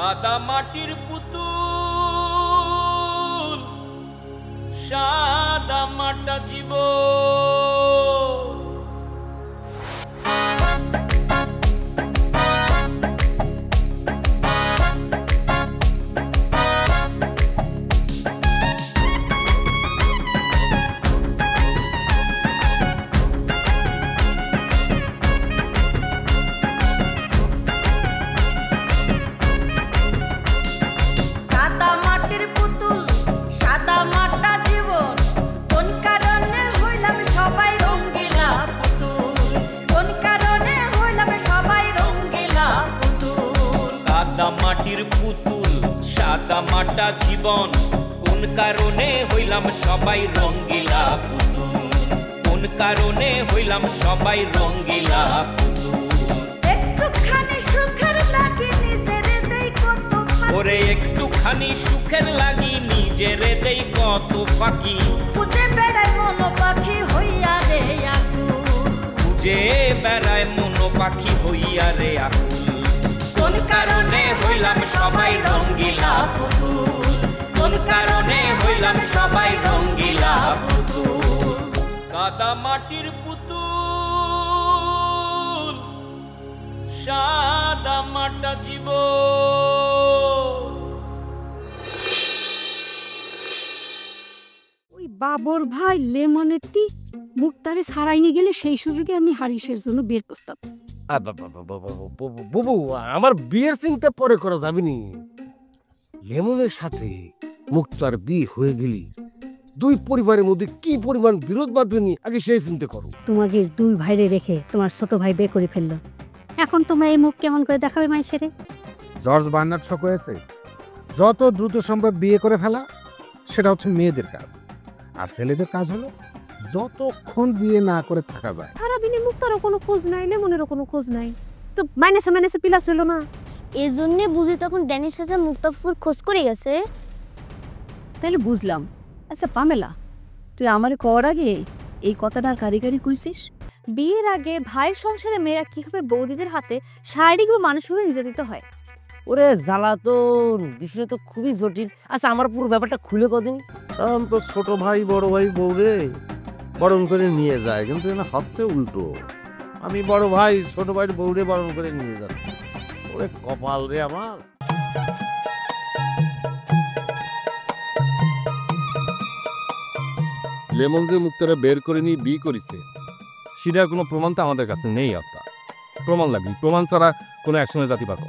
কাদা মাটির পুতুল সাদা মাটা জীবন। মাটির পুতুল সাদা মাটা জীবন, কোন কারণে হইলাম সবাই রঙ্গিলা পুতুল, কোন কারণে হইলাম সবাই রঙ্গিলা পুতুল। একটুখানি সুখের লাগি নিজেরে দেই কত ফাঁকি, ওরে একটুখানি সুখের লাগি নিজেরে দেই কত ফাঁকি, খুঁজে বেড়ায় মন পাখি হইয়া রে আকুল, খুঁজে বেড়ায় মন পাখি হইয়া রে আকুল। কোন কারণে হইলাম সবাই রঙ্গিলা পুতুল, কোন কারণে হইলাম সবাই রঙ্গিলা পুতুল। কাদা মাটির পুতুল সাদা মাটা জীবন। ওই বাবর ভাই লেমনের টি মুক্তারে ছাড়াইনি গেলে সেই সুযোগে আমি হারিসের জন্য বিয়ের প্রস্তাব। বুবু, আমার বিয়ের চিন্তা পরে করা যাবে নি। লেমনের সাথে মুক্তার বিয়ে হয়ে গেলি দুই পরিবারের মধ্যে কি পরিমাণ বিরোধ বাঁধবেনি আগে সেই চিন্তা করো। তোমাকে দুই ভাইরে রেখে তোমার ছোট ভাই বিয়ে করে ফেললো, এখন তোমার এই মুখ কেমন করে দেখাবে মাইসেরে? জর্জ বার্নার্ড শো করেছে, যত দ্রুত সম্ভব বিয়ে করে ফেলা সেটা হচ্ছে মেয়েদের কাজ, আর ছেলেদের কাজ হলো যতক্ষণ বিয়ে না করে থাকা যায়। সারাদিনে মুক্তারও কোনো খোঁজ নাই, লেমনেরও কোনো খোঁজ নাই, তো মাইনাসে পিলাস হইল না। এই জন্যে বুঝি তখন ড্যানিশ হাসান মুক্তাপুর খোঁজ করে গেছে। তাহলে বুঝলাম। আচ্ছা পামেলা, তুই আমার কর আগে এই কথাটার কারিগরি কইছিস? বিয়ের আগে ভাইয়ের সংসারে মেয়েরা কিভাবে বৌদিদের হাতে শারীরিক বা মানসিকভাবে নির্যাতিত হয়। ওরে জ্বালাতন, বিষয় তো খুবই জটিল। আচ্ছা আমার পুরো ব্যাপারটা খুলে কদিন। কারণ তো ছোট ভাই বড় ভাই বউরে বরণ করে নিয়ে যায়, কিন্তু এখানে হচ্ছে উল্টো। আমি বড় ভাই ছোট ভাইয়ের বউরে বরণ করে নিয়ে যাচ্ছি। ওরে কপাল রে আমার। লেমনকে মুক্তারা বের করে নিয়ে বিয়ে করেছে, সেটার কোনো প্রমাণ তো আমাদের কাছে নেই। আপনার প্রমাণ লাগবে, প্রমাণ ছাড়া কোনো অ্যাকশনে জাতি পাক।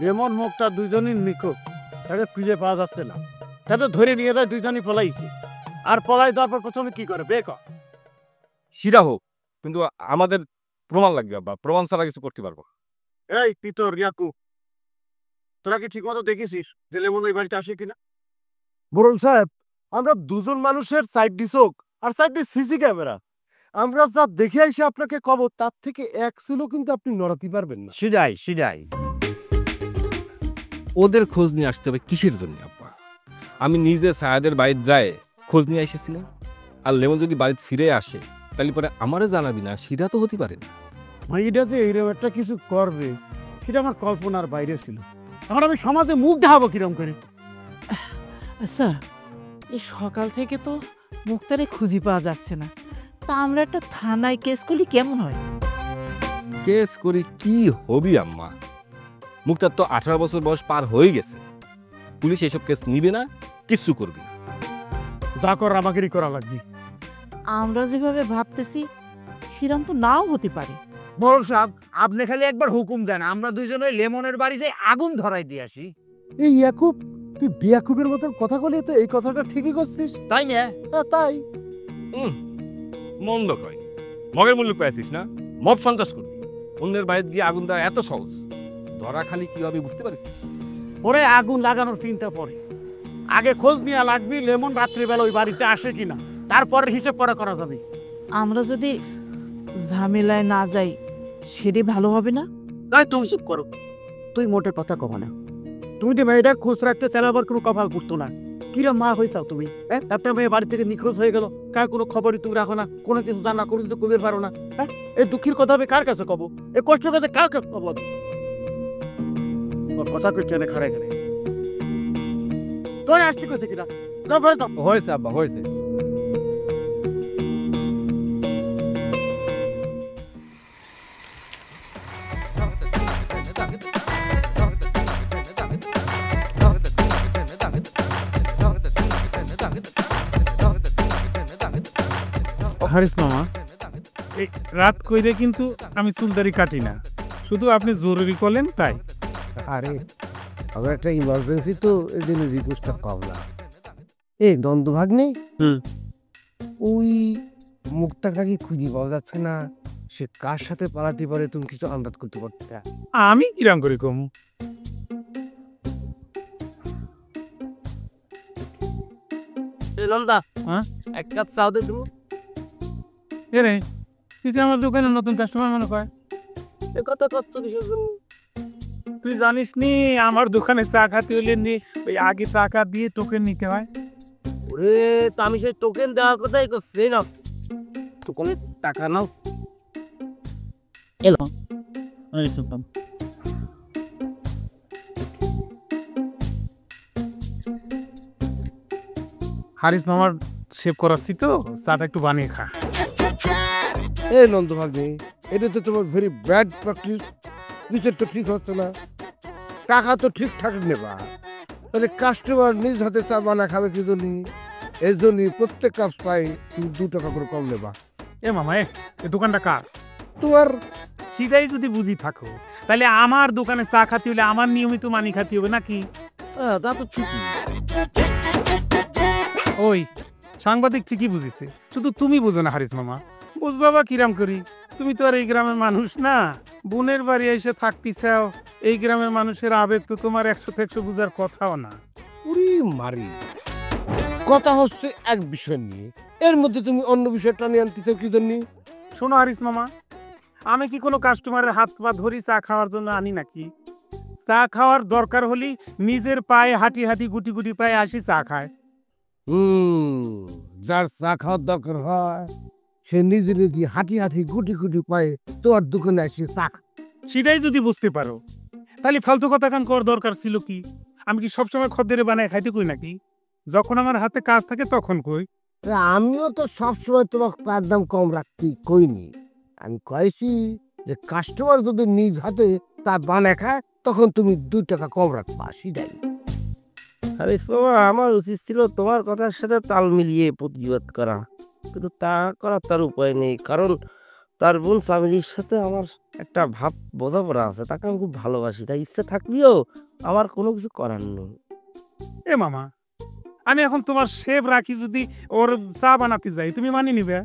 লেমন মুক্তা দুইজনই নিখোঁজ, তাকে খুঁজে পাওয়া যাচ্ছে না। তাকে ধরে নিয়ে যায়, দুইজনই পলাইছে। আর পলাই দেওয়ার পর প্রথমে কি করে বে কর? সেটা হোক, কিন্তু আমাদের প্রমাণ লাগবে বা প্রমাণ ছাড়া কিছু করতে পারবো। এই পিতর ইয়াকু, তোরা কি ঠিক মতো দেখেছিস যে লেমন ওই বাড়িতে আসে কিনা? বরুণ সাহেব, আমরা দুজন মানুষের সাইড ডিসক আর সাইড ডি সিসি ক্যামেরা, আমরা যা দেখে এসে আপনাকে কব তার থেকে এক ছিল কিন্তু আপনি নড়াতে পারবেন না। সেটাই ওদের খোঁজ নিয়ে আসতে হবে কিসের জন্য আব্বা? আমি নিজে সায়াদের বাড়িতে যায় খোঁজ নিয়ে এসেছিলাম, আর লেমন যদি বাড়িতে ফিরে আসে তাহলে পরে আমারে জানাবি না, সেটা তো হতে পারে না। এটা যে এইরকম একটা কিছু করবে সেটা আমার কল্পনার বাইরে ছিল। এখন আমি সমাজে মুখ দেখাবো কিরম করে? আচ্ছা, এই সকাল থেকে তো মুক্তারে খুঁজে পাওয়া যাচ্ছে না, তা আমরা একটা থানায় কেস করলে কেমন হয়? কেস করি কি হবি আম্মা? মুক্তার তো 18 বছর বয়স পার হয়ে গেছে, পুলিশ এসব কেস নিবে না, কিচ্ছু করবি না। যা কর আমাকেই করা লাগবে। আমরা যেভাবে ভাবতেছি সেরকম তো নাও হতে পারে। বড় সাহেব, আপনি খালি একবার হুকুম দেন, আমরা দুইজন ওই লেমনের বাড়ি যাই আগুন ধরাই দিয়ে আসি। এই ইয়াকুব, তুই বিয়াকুবের মতন কথা বলে তো এই কথাটা ঠিকই করছিস, তাই না? তাই মন্দ কয়, মগের মূল্য পেয়েছিস না? মব সন্ত্রাস করবি, অন্যের বাড়িতে গিয়ে আগুন দেওয়া এত সহজ? ধরা খালি কি হবে বুঝতে পারিস? ওরে আগুন লাগানোর চিন্তা পরে, আগে খোঁজ নিয়ে লাগবি লেমন রাত্রিবেলা ওই বাড়িতে আসে কিনা, তারপরে হিসেব করা যাবে। আমরা যদি ঝামেলায় না যাই সেটাই ভালো হবে না? তাই তুমি চুপ করো, তুই মোটের কথা কব না। তুমি তো মেয়েটা খোঁজ রাখতে চালাবার কোনো কপাল করতো না। কিরম মা হয়েছাও তুমি? একটা মেয়ে বাড়ি থেকে নিখোঁজ হয়ে গেল, কার কোনো খবরই তুমি রাখো না, কোনো কিছু জানা, কোনো কিছু কবির পারো না। এই দুঃখের কথা আমি কার কাছে কব? এই কষ্টের কথা কার কাছে কব? ও কথা কইতে না খারে খারে তোর আসতে কইতে কিনা দাও ফেরত দাও। হয়েছে আব্বা হয়েছে। হারিস মামা, এই রাত কইরে কিন্তু আমি চুলদারি কাটি না, শুধু আপনি জরুরি করলেন তাই। আরে আমার একটা ইমার্জেন্সি তো এই জন্য রিকোয়েস্টটা কম না। এই দ্বন্দ্ব ভাগ্নে ওই মুক্তার কাকি খুঁজে পাওয়া যাচ্ছে না, সে কার সাথে পালাতে পারে তুমি কিছু আন্দাজ করতে পারতে? আমি কিরাম করে কম নন্দা হ্যাঁ এক কাপ চাও দে তুমি। এরে তুই যে আমার দোকানে নতুন কাস্টমার মনে কয়, এ কথা কচ্ছ কিসের জন্য? তুই জানিস নি আমার দোকানে চা খাতে হইলে ওই আগে টাকা দিয়ে টোকেন নিতে হয়। ওরে তো আমি সেই টোকেন দেওয়ার কথাই করছি না, টোকেনে টাকা নাও। এলো হারিস মামার শেভ করাচ্ছি তো, চাটা একটু বানিয়ে খা। এই নন্দ ভাগ্নে, এটা তো তোমার ভেরি ব্যাড প্র্যাকটিস। বিচার তো ঠিক হচ্ছে না, টাকা তো ঠিকঠাক নেবা, তাহলে কাস্টমার নিজ হাতে চা বানা খাবে কি জন্য? এর জন্য প্রত্যেক কাপ পাই তুমি 2 টাকা করে কম নেবা। এ মামা এ দোকানটা কার? তোমার। সেটাই যদি বুঝি থাকো তাহলে আমার দোকানে চা খাতে হলে আমার নিয়মিত মানি খাতে হবে নাকি? তা তো ঠিকই। ওই সাংবাদিক ঠিকই বুঝেছে, শুধু তুমি বুঝো না হারিস মামা। বুঝবাবা কিরাম করি, তুমি তো আর এই গ্রামের মানুষ না, বোনের বাড়ি এসে থাকতে চাও। এই গ্রামের মানুষের আবেগ তো তোমার 100 বুঝার কথাও না। উরি মারি, কথা হচ্ছে এক বিষয় নিয়ে, এর মধ্যে তুমি অন্য বিষয়টা নিয়ে আনতেছো কি জন্য? শোনো হারিস মামা, আমি কি কোনো কাস্টমারের হাত পা ধরি চা খাওয়ার জন্য আনি নাকি? চা খাওয়ার দরকার হলে নিজের পায়ে হাঁটি হাঁটি গুটি গুটি পায়ে আসি চা খায়। যার চা খাওয়ার দরকার হয় সে নিজে নিজে হাঁটি হাঁটি গুটি গুটি পায়ে তোমার দোকানে আসে চা খায়। সেটাই যদি বুঝতে পারো তাহলে ফালতু কথা কান করার দরকার ছিল কি? আমি কি সবসময় খদ্দেরে বানায় খাইতে কই নাকি? যখন আমার হাতে কাজ থাকে তখন কই। আমিও তো সবসময় তোমাকে তার দাম কম রাখতে কইনি, আমি কয়েছি যে কাস্টমার যদি নিজ হাতে তা বানায় খায় তখন তুমি 2 টাকা কম রাখবা, সেটাই। আরে বাবা, আমার উচিত ছিল তোমার কথার সাথে তাল মিলিয়ে প্রতিবাদ করা, কিন্তু তা করার তার উপায় নেই, কারণ তার বোন চামেলির সাথে আমার একটা ভাব বোঝাপড়া আছে, তাকে আমি খুব ভালোবাসি, তাই ইচ্ছে থাকলেও আমার কোনো কিছু করার নেই। এ মামা, আমি এখন তোমার শেভ রাখি যদি ওর চা বানাতে যাই, তুমি মানি নিবে?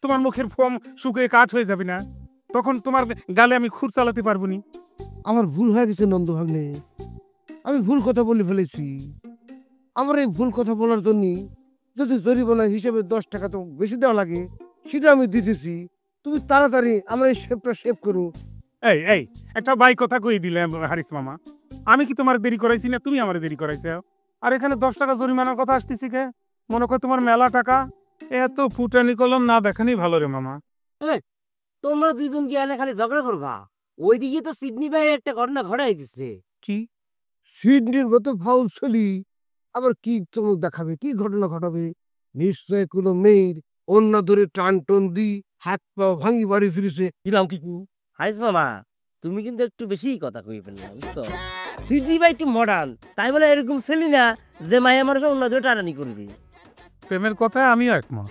তোমার মুখের ফোম শুকিয়ে কাঠ হয়ে যাবে না? তখন তোমার গালে আমি খুর চালাতে পারবো নি। আমার ভুল হয়ে গেছে নন্দ ভাগ্নে, আমি ভুল কথা বলে ফেলেছি। আমার এই ভুল কথা বলার জন্য যদি জরিমানা হিসেবে 10 টাকা তো বেশি দেওয়া লাগে, সেটা আমি দিতেছি। তুমি তাড়াতাড়ি আমার এই শেভটা শেভ করো। এই এই একটা বাই কথা কই দিলে হারিস মামা, আমি কি তোমার দেরি করাইছি না তুমি আমার দেরি করাইছো? আর এখানে 10 টাকা জরিমানার কথা আসতেছি কে? মনে কর তোমার মেলা টাকা, এত ফুটানি কলম না দেখানি ভালো রে মামা। তোমরা দুজন কি এনে খালি ঝগড়া করবা? ওইদিকে তো সিডনি ভাইয়ের একটা ঘটনা ঘটাই দিচ্ছে। কি? সিডনির মতো ফাউল ছলি আবার কি চমক দেখাবে, কি ঘটনা ঘটাবে? নিশ্চয় কোনো মেয়ের অন্য ধরে টান টন দি হাত পা ভাঙি বাড়ি ফিরেছে। দিলাম কি হাইস মামা, তুমি কিন্তু একটু বেশি কথা কই ফেললে, বুঝছো? সিডনি ভাই একটু মডার্ন, তাই বলে এরকম ছেলি না যে মায়া মানুষ অন্য ধরে টানানি করবি। প্রেমের কথায় আমিও একমত।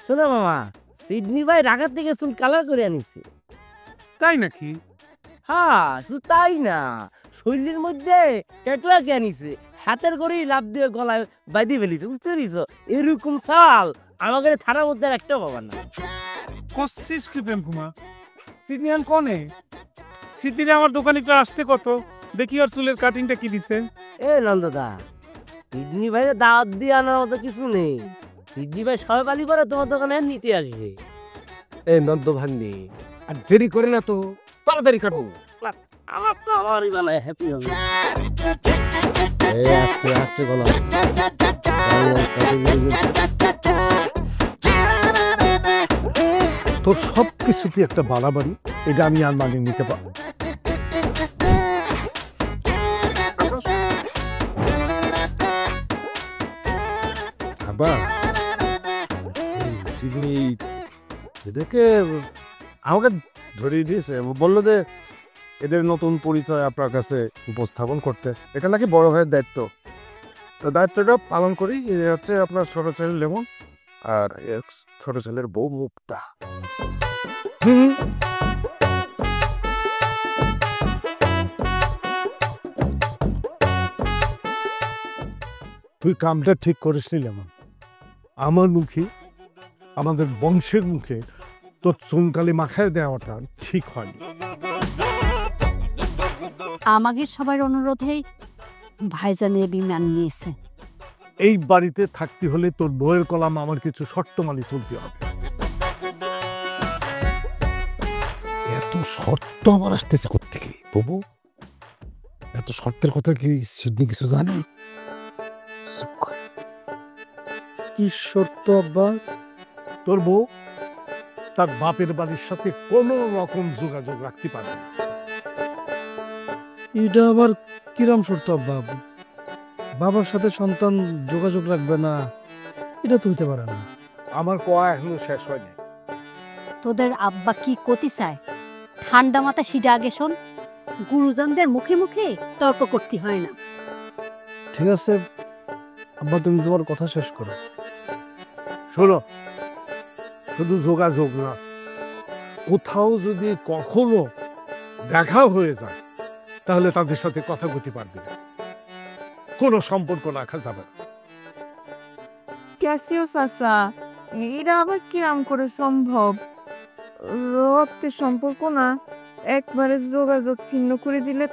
শোনো মামা, সিডনি ভাই রাগার থেকে চুল কালার করে আনিছে। তাই নাকি? হ্যাঁ, শুধু তাই না, শরীরের মধ্যে ট্যাটু আঁকে আনিছে, হাতের করেই লাভ দিয়ে গলায় বাঁধি ফেলিছে, বুঝতে পেরেছ? এরকম চাল আমাদের থানার মধ্যে একটা পাবার না। কচ্ছিস কি প্রেম কুমার? সিডনি আন কনে? সিডনি আমার দোকানে একটু আসতে কত দেখি, আর চুলের কাটিংটা কি দিছে? এ নন্দদা, সিডনি ভাই দাওয়াত দিয়ে আনার মতো কিছু নেই। সিডনি ভাই সবাই পালি করে তোমার দোকানে নিতে আসবে। এই নন্দ ভাগ্নে, আর দেরি করে না তো, তাড়াতাড়ি কাটো। আমার তো আমারই বানায় হ্যাপি হবে। আস্তে আস্তে গলা তোর সব কিছুতে একটা বাড়াবাড়ি, এটা আমি আর মানিয়ে নিতে পারবো। আব্বা সিডনি এদেরকে আমাকে ধরিয়ে দিয়েছে, বললো যে এদের নতুন পরিচয় আপনার কাছে উপস্থাপন করতে। এটা নাকি বড় ভাইয়ের দায়িত্ব। তো দায়িত্বটা পালন করি। এ হচ্ছে আপনার ছোট ছেলে লেমন আর ছোট ছেলের বউ মুক্তা। তুই কামটা ঠিক করিস নি লেমন। আমার মুখে, আমাদের বংশের মুখে তোর চুনকালি মাখায় দেওয়াটা ঠিক হয়নি। আমাকে সবার অনুরোধেই ভাইজান এ বিমান নিয়েছে। এই বাড়িতে থাকতে হলে তোর বইয়ের কলাম আমার কিছু শর্ত মানি চলতে হবে। এত শর্ত আমার আসতেছে কোত্থেকে বাবু? এত শর্তের কথা কি সিডনি কিছু জানে? কি শর্ত আব্বা? তোর বউ তার বাপের বাড়ির সাথে কোনো রকম যোগাযোগ রাখতে পারবে না। এটা আবার কিরম শর্ত আব্বা? বাবার সাথে সন্তান যোগাযোগ রাখবে না, এটা তো হইতে পারে না। আমার কয়া এখনো শেষ হয়নি। তোদের আব্বা কি করতে চায় ঠান্ডা মাথা সিডা আগে শোন। গুরুজনদের মুখে মুখে তর্ক করতে হয় না। ঠিক আছে আব্বা, তুমি তোমার কথা শেষ করো। শোনো, শুধু যোগাযোগ না, কোথাও যদি কখনো দেখা হয়ে যায় তাহলে তাদের সাথে কথা বলতে পারবি না, কোনো সম্পর্ক রাখা যাবে না। ক্যাসিও চাচা, এরা আবার কিরাম করে সম্ভব? রক্তের সম্পর্ক না, একবারে যোগাযোগ ছিন্ন করে দিলে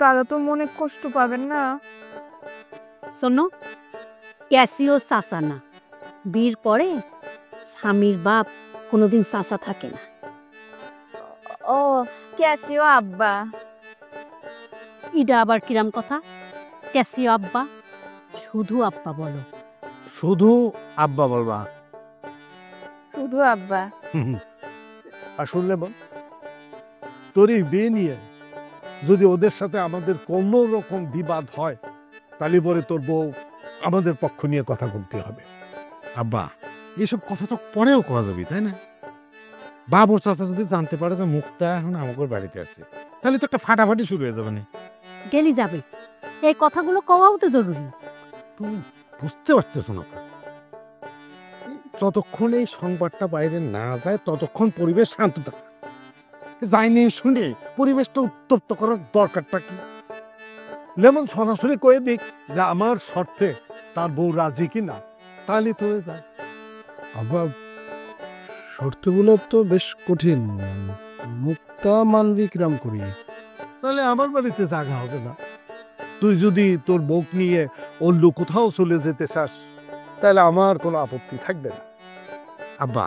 তারা তো মনে কষ্ট পাবেন না। শোনো, ক্যাসিও চাচা না, বীর পরে স্বামীর বাপ কোনোদিন চাচা থাকে না। ও ক্যাসিও আব্বা। এটা আবার কিরাম কথা? ক্যাসিও আব্বা? শুধু আব্বা বলো। শুধু আব্বা বলবা? শুধু আব্বা। আর শুনলে বল, তোর এই বিয়ে নিয়ে যদি ওদের সাথে আমাদের কোনো রকম বিবাদ হয় তাহলে পরে তোর বউ আমাদের পক্ষ নিয়ে কথা বলতে হবে। আব্বা, এসব কথা তো পরেও করা যাবে, তাই না? বাবুর চাচা যদি জানতে পারে যে মুক্তা এখন আমাদের বাড়িতে আছে, তাহলে তো একটা ফাটাফাটি শুরু হয়ে যাবে না? গেলি যাবে, এই কথাগুলো কওয়াও তো জরুরি। তুমি বুঝতে পারতেছো না? যতক্ষণ এই সংবাদটা বাইরে না যায় ততক্ষণ পরিবেশ শান্ত থাকে। যাইনি শুনে পরিবেশটা উত্তপ্ত করার দরকারটা কি? লেমন সরাসরি কয়ে দিক যে আমার শর্তে তার বউ রাজি কিনা, তাহলে তো হয়ে যায়। আবার শর্তগুলো তো বেশ কঠিন, মুক্তা মানবি কিরাম করি? তাহলে আমার বাড়িতে জায়গা হবে না। তুই যদি তোর বউ নিয়ে অন্য কোথাও চলে যেতে চাস তাহলে আমার কোনো আপত্তি থাকবে না। আব্বা,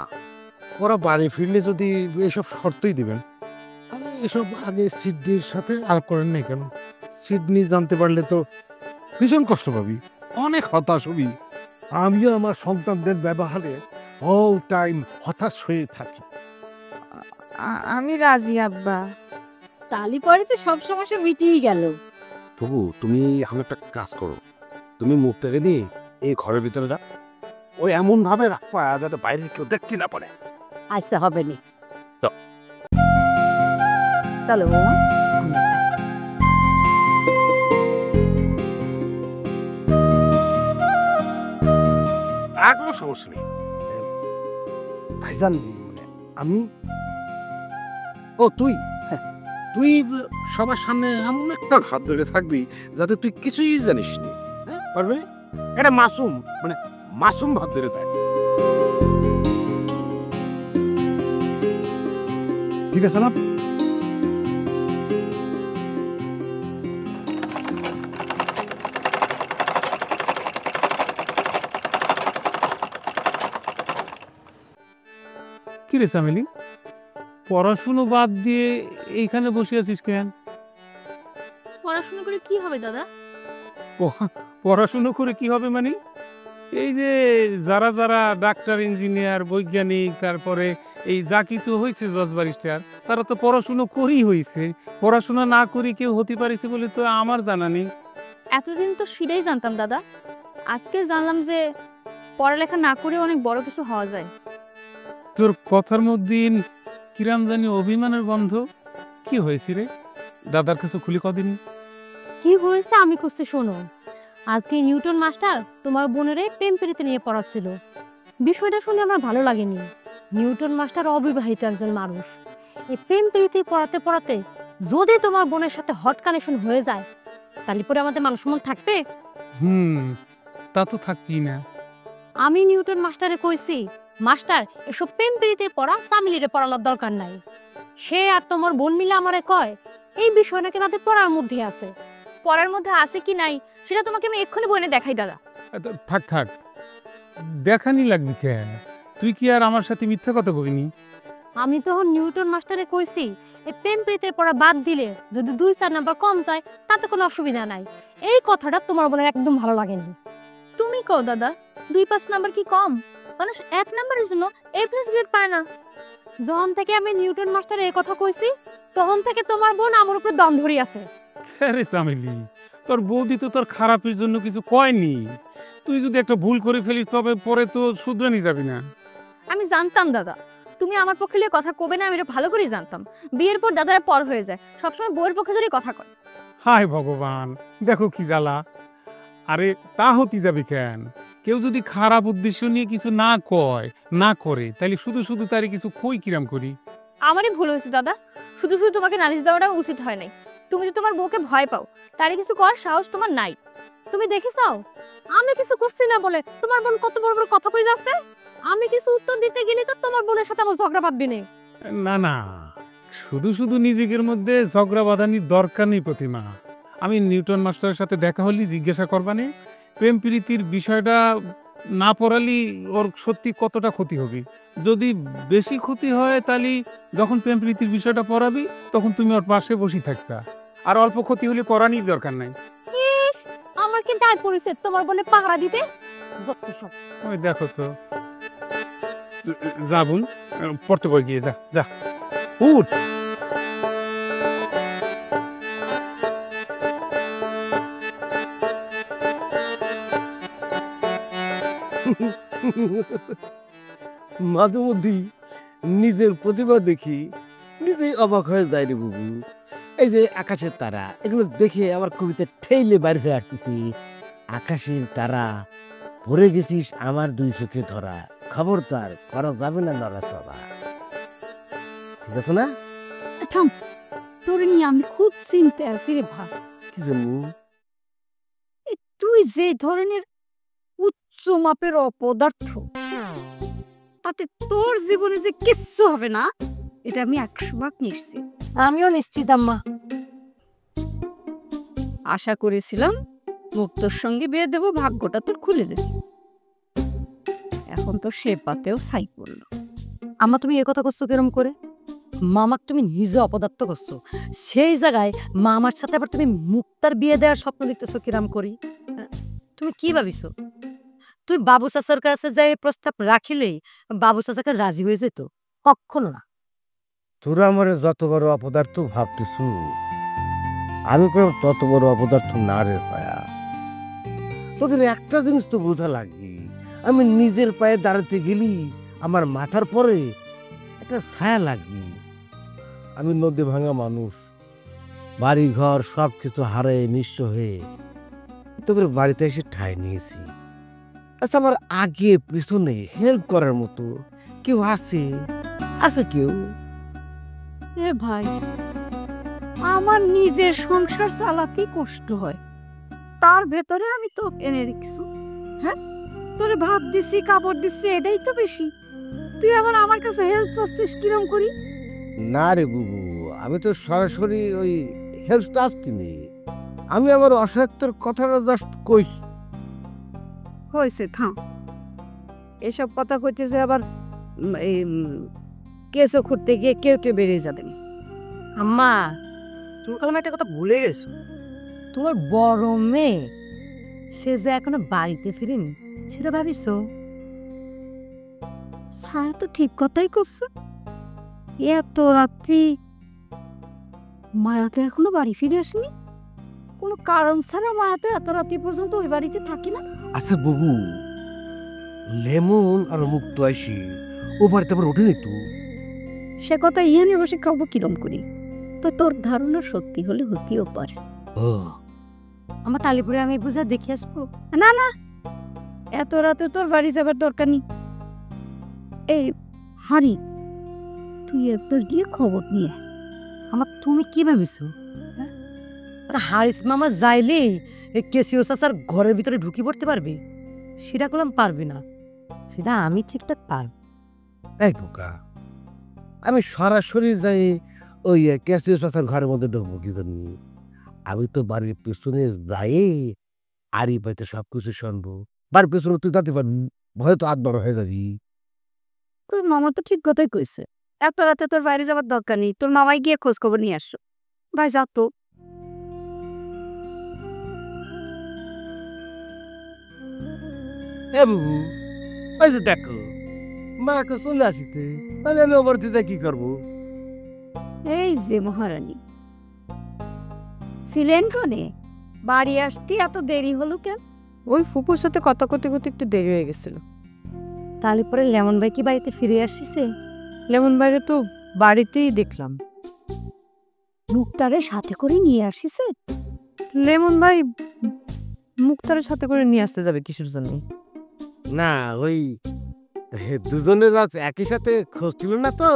ওরা বাড়ি ফিরলে যদি এসব শর্তই দিবেন, আমি এসব আগে সিডনির সাথে আলাপ করেন নাই কেন? সিডনি জানতে পারলে তো ভীষণ কষ্ট পাবি, অনেক হতাশ হবি। আমিও আমার সন্তানদের ব্যবহারে অল টাইম হতাশ হয়ে থাকি। আমি রাজি আব্বা। তালি পরে তো সব সমস্যা মিটিয়ে গেল। তবু তুমি এখন একটা কাজ করো, তুমি মুক্তাকে নিয়ে এই ঘরের ভিতরে যা, ওই এমন ভাবে রাখবা যাতে বাইরে কেউ দেখতে না পারে। আচ্ছা, হবে নি। তো চলো বৌমা, আমরা যাই। আর কোনো সমস্যা নেই ভাইজান। আমি তুই তুই সবার সামনে এমন একটা হাত ধরে থাকবি যাতে তুই কিছুই জানিস নি, হ্যাঁ পারবে? এটা মাসুম, মানে মাসুম ভাত ধরে থাক। ঠিক আছে না? কি রে চামেলি, পড়াশুনো বাদ দিয়ে এইখানে বসে আছিস কেন? পড়াশোনা করে কি হবে দাদা? পড়াশুনো করে কি হবে মানে? এই যে যারা যারা ডাক্তার, ইঞ্জিনিয়ার, বৈজ্ঞানিক, তারপরে এই যা কিছু হয়েছে জজ ব্যারিস্টার, তারা তো পড়াশুনো করেই হয়েছে। পড়াশোনা না করি কেউ হতে পারিছে বলে তো আমার জানা নেই। এতদিন তো সেটাই জানতাম দাদা, আজকে জানলাম যে পড়ালেখা না করে অনেক বড় কিছু হওয়া যায়। তোর কথার মধ্যে কিরাম জানি অভিমানের গন্ধ। কি হয়েছে রে? দাদার কাছে খুলি কদিন। কি হয়েছে আমি খুঁজতে শোনো। আজকে নিউটন মাস্টার তোমার বোনেরে প্রেম প্রীতি নিয়ে পড়াচ্ছিল। বিষয়টা শুনে আমার ভালো লাগেনি। নিউটন মাস্টার অবিবাহিত একজন মানুষ। এই প্রেম প্রীতি পড়াতে পড়াতে যদি তোমার বোনের সাথে হট কানেকশন হয়ে যায়, তাহলে পরে আমাদের মানুষ মন থাকবে? তা তো থাকবি না। আমি নিউটন মাস্টারে কইছি, মাস্টার এসব প্রেম প্রীতি পড়া সামিলিরে পড়ানোর দরকার নাই। সে আর তোমার বোন মিলে আমারে কয় এই বিষয় নাকি তাদের পড়ার মধ্যে আছে। পড়ার মধ্যে আছে কি নাই সেটা তোমাকে আমি এক্ষুনি বনে দেখাই দাদা। থাক থাক, দেখানি লাগবি কেন? তুই কি আর আমার সাথে মিথ্যা কথা কবিনি? আমি তখন নিউটন মাস্টারে কইছি এই প্রেম প্রীতির পড়া বাদ দিলে যদি 2-4 নাম্বার কম যায় তাতে কোনো অসুবিধা নাই। এই কথাটা তোমার বোনের একদম ভালো লাগেনি। তুমি কও দাদা, 2-5 নাম্বার কি কম? মানুষ 1 নাম্বারের জন্য A+ গ্রেড পায় না। যখন থেকে আমি নিউটন মাস্টারে এই কথা কইছি তখন থেকে তোমার বোন আমার উপর দম ধরে আছে। আরে সামিলি, তোর বৌদি তো তোর খারাপের জন্য কিছু কয়নি। তুই যদি একটা ভুল করে ফেলিস তবে পরে তো শুধরানি যাবি না। আমি জানতাম দাদা তুমি আমার পক্ষে লিয়ে কথা কবে না, আমি এটা ভালো করেই জানতাম। বিয়ের পর দাদারা পর হয়ে যায়, সবসময় বউয়ের পক্ষে ধরে কথা কয়। হায় ভগবান, দেখো কি জ্বালা। আরে তা হতে যাবে কেন? কেউ যদি খারাপ উদ্দেশ্য নিয়ে কিছু না কয় না করে তাহলে শুধু শুধু তারে কিছু কই কিরাম করি। আমারই ভুল হয়েছে দাদা, শুধু শুধু তোমাকে নালিশ দেওয়াটা উচিত হয় নাই। তুমি যে তোমার বউকে ভয় পাও, তারে কিছু করার সাহস তোমার নাই। তুমি দেখিসাও আমি কিছু করছি না বলে তোমার বোন কত বড় বড় কথা কই যাচ্ছে। আমি কিছু উত্তর দিতে গেলে তো তোমার বোনের সাথে আমার ঝগড়া পাবি না। না না, শুধু শুধু নিজেদের মধ্যে ঝগড়া বাঁধানির দরকার নেই প্রতিমা। আমি নিউটন মাস্টারের সাথে দেখা হলি জিজ্ঞাসা করবানে প্রেম প্রীতির বিষয়টা না পড়ালি ওর সত্যি কতটা ক্ষতি হবে। যদি বেশি ক্ষতি হয় তাহলে যখন প্রেম প্রীতির বিষয়টা পড়াবি তখন তুমি ওর পাশে বসে থাকবা। আর অল্প ক্ষতি হলে পড়ানির দরকার নাই। আমার কিন্তু আয় পড়েছে তোমার বোনে পাহারা দিতে। যত সব ওই দেখো তো, যা বোন পড়তে বই গিয়ে যা যা উঠ। মাঝে মধ্যেই নিজের প্রতিভা দেখি নিজেই অবাক হয়ে যায় রে বুবু। এই যে আকাশের তারা, এগুলো দেখে আমার কবিতা ঠেইলে বাইরে হয়ে আসতেছি। আকাশের তারা ভরে গেছিস আমার 2 চোখে ধরা, খবরদার করা যাবে না নড়াচড়া। ঠিক আছে না? থাম, তোর নিয়ে আমি খুব চিন্তা আছি রে ভাই। কি জন্য? তুই যে ধরনের উচ্চ মাপের অপদার্থ, তাতে তোর জীবনে যে কিচ্ছু হবে না এটা আমি 100% নিশ্চিত। আমিও নিশ্চিত আম্মা। আশা করেছিলাম মুক্তর সঙ্গে বিয়ে দেব, ভাগ্যটা তোর খুলে দেবে। এখন তো সে পাতেও ছাই পড়ল। আম্মা তুমি এ কথা করছো কেরম করে? মামাক তুমি নিজে অপদার্থ করছো, সেই জায়গায় মামার সাথে আবার তুমি মুক্তার বিয়ে দেওয়ার স্বপ্ন দেখতেছো কিরাম করি? তুমি কি ভাবিছো? তুই বাবু চাচার কাছে যাই প্রস্তাব রাখিলেই বাবু চাচাকে রাজি হয়ে যেত? কখনো না। তোরা আমার যত বড় অপদার্থ ভাবতেছু, আমি কোনো তত বড় অপদার্থ না রে পায়া। তোদের একটা জিনিস তো বোঝা লাগবে, আমি নিজের পায়ে দাঁড়াতে গেলি আমার মাথার পরে একটা ছায়া লাগবে। আমি নদী ভাঙা মানুষ, বাড়ি ঘর সব কিছু হারিয়ে নিঃস্ব হয়ে তোদের বাড়িতে এসে ঠাঁই নিয়েছি। আচ্ছা, আমার আগে পিছনে হেল্প করার মতো কেউ আছে? আছে কেউ? এ ভাই, আমার নিজের সংসার চালাতে কষ্ট হয়, তার ভেতরে আমি তো এনে রেখেছি। হ্যাঁ, তোরে ভাত দিছি, কাপড় দিছি, এটাই তো বেশি। তুই আবার আমার কাছে হেল্প চাচ্ছিস কিরম করি? না রে বুবু, আমি তো সরাসরি ওই হেল্প চাচ্ছিনি। আমি আমার অসহায়ত্বের কথাটা জাস্ট কইছি। হয়েছে, থাম। এসব কথা কইতেছে আবার কেসও খুঁড়তে গিয়ে কেউটে বেরিয়ে যাবেন। আম্মা, তুমি একটা কথা ভুলে গেছো। তোমার বড় মেয়ে সে যে এখনো বাড়িতে ফিরেনি সেটা ভাবিছো? ছায়া তো ঠিক কথাই করছে। এত রাত্রি মায়া তো এখনো বাড়ি ফিরে আসেনি। কোনো কারণ ছাড়া মায়া তো এত রাত্রি পর্যন্ত ওই বাড়িতে থাকি না। আচ্ছা বুবু, লেমন আর মুক্ত আইসি ও বাড়িতে আবার ওঠেনি তো। সে কথা ইহানে বসে খাবো কিরম করি, তো তোর ধারণা সত্যি হলে হতেও পারে। আমার তালিপুরে আমি বুঝা দেখে আসবো। না না, এত রাতে তোর বাড়ি যাবার দরকার নেই। এই হারি, তুই একবার গিয়ে খবর নিয়ে। আমার তুমি কি ভাবিছো? হারিস মামা যাইলে এই কেসিও চাচার ঘরের ভিতরে ঢুকি পড়তে পারবে? সেটা করলাম পারবে না, সেটা আমি ঠিকঠাক পারব। এই বোকা, আমি সরাসরি যাই ওই ক্যাসিও চাচার ঘরের মধ্যে ঢুকবো কি জানি? আমি তো বাড়ির পেছনে যাই আড়ি পাইতে সবকিছু শুনবো। বাড়ির পেছনে তুই যাতে পারবি, ভয় তো আট বড় হয়ে যাবি। তোর মামা তো ঠিক কথাই কইছে, এত রাতে তোর বাইরে যাবার দরকার নেই, তোর মামাই গিয়ে খোঁজ খবর নিয়ে আসো। ভাই যা তো। এ বাবু, ওই যে দেখো মাকে চলে আসিতে, তাহলে আমি ওর বাড়িতে যাই কি করবো? এই যে মহারানী ছিলেন কনে, বাড়ি আসতে এত দেরি হলো কেন? ওই ফুপুর সাথে কথা করতে করতে একটু দেরি হয়ে গেছিল। তাহলে পরে লেমন ভাই কি বাড়িতে ফিরে আসিছে? লেমন বাইরে তো বাড়িতেই দেখলাম। মুক্তারের সাথে করে নিয়ে আসিছে? লেমন ভাই মুক্তারের সাথে করে নিয়ে আসতে যাবে কিসের জন্য? না ওই দুজনের রাত একই সাথে খোঁজ ছিল না তো,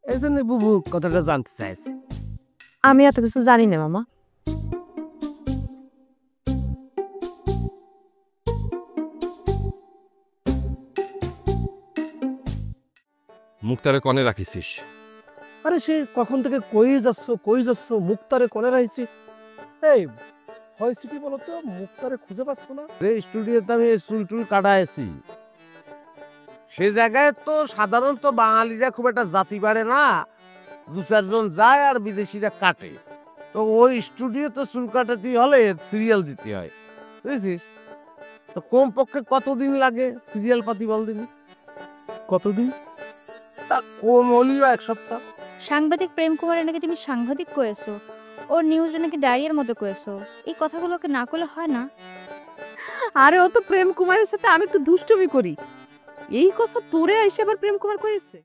এই জন্য বুবু কথাটা জানতে চাইছে। আমি এত কিছু জানি না মামা। মুক্তারে কনে রাখিছিস? আরে সে কখন থেকে কই যাচ্ছ মুক্তারে কোনে রাখছি। এই হয়েছে কি বলতো, মুক্তারে খুঁজে পাচ্ছ না? এই স্টুডিওতে আমি চুল টুল কাটাইছি, সে জায়গায় তো সাধারণত বাঙালিরা খুব একটা জাতি বাড়ে না, দু চারজন যায় আর বিদেশিরা কাটে। তো ওই স্টুডিওতে চুল কাটাতে হলে সিরিয়াল দিতে হয়, বুঝেছিস? তো কমপক্ষে কতদিন লাগে সিরিয়াল পাতি বল দিনি? কতদিন? তা কম হলেও এক সপ্তাহ। সাংবাদিক প্রেম কুমারের নাকি তুমি সাংঘাতিক কয়েছো, ওর নিউজে নাকি ডায়রিয়ার মতো কয়েছো। এই কথাগুলোকে না করলে হয় না? আরে ও তো প্রেম কুমারের সাথে আমি একটু দুষ্টুমি করি, এই কথা তোরে আইসে আবার প্রেম কুমার কয়েছে।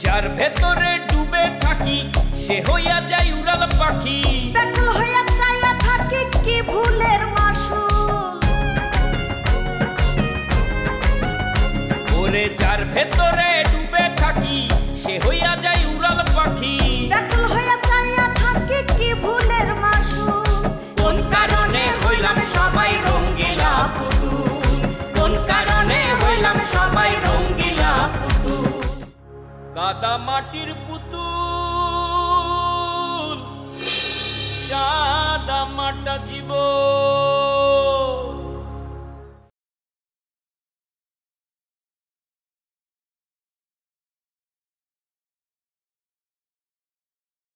যার ভেতরে ডুবে থাকি সে হইয়া যায় উড়াল পাখি, ব্যাকুল হইয়া চাইয়া থাকি কি ভুলের মাসুল। ওরে যার ভেতরে ডুবে থাকি সে হইয়া যায় উড়াল পাখি, ব্যাকুল হইয়া চাইয়া থাকি কি ভুলের মাসুল। কোন কারণে হইলাম সবাই রঙ্গিলা পুতুল, কোন কারণে হইলাম সবাই রঙ্গিলা পুতুল। কাদা মাটির পুতুল সাদা মাটা জীবন।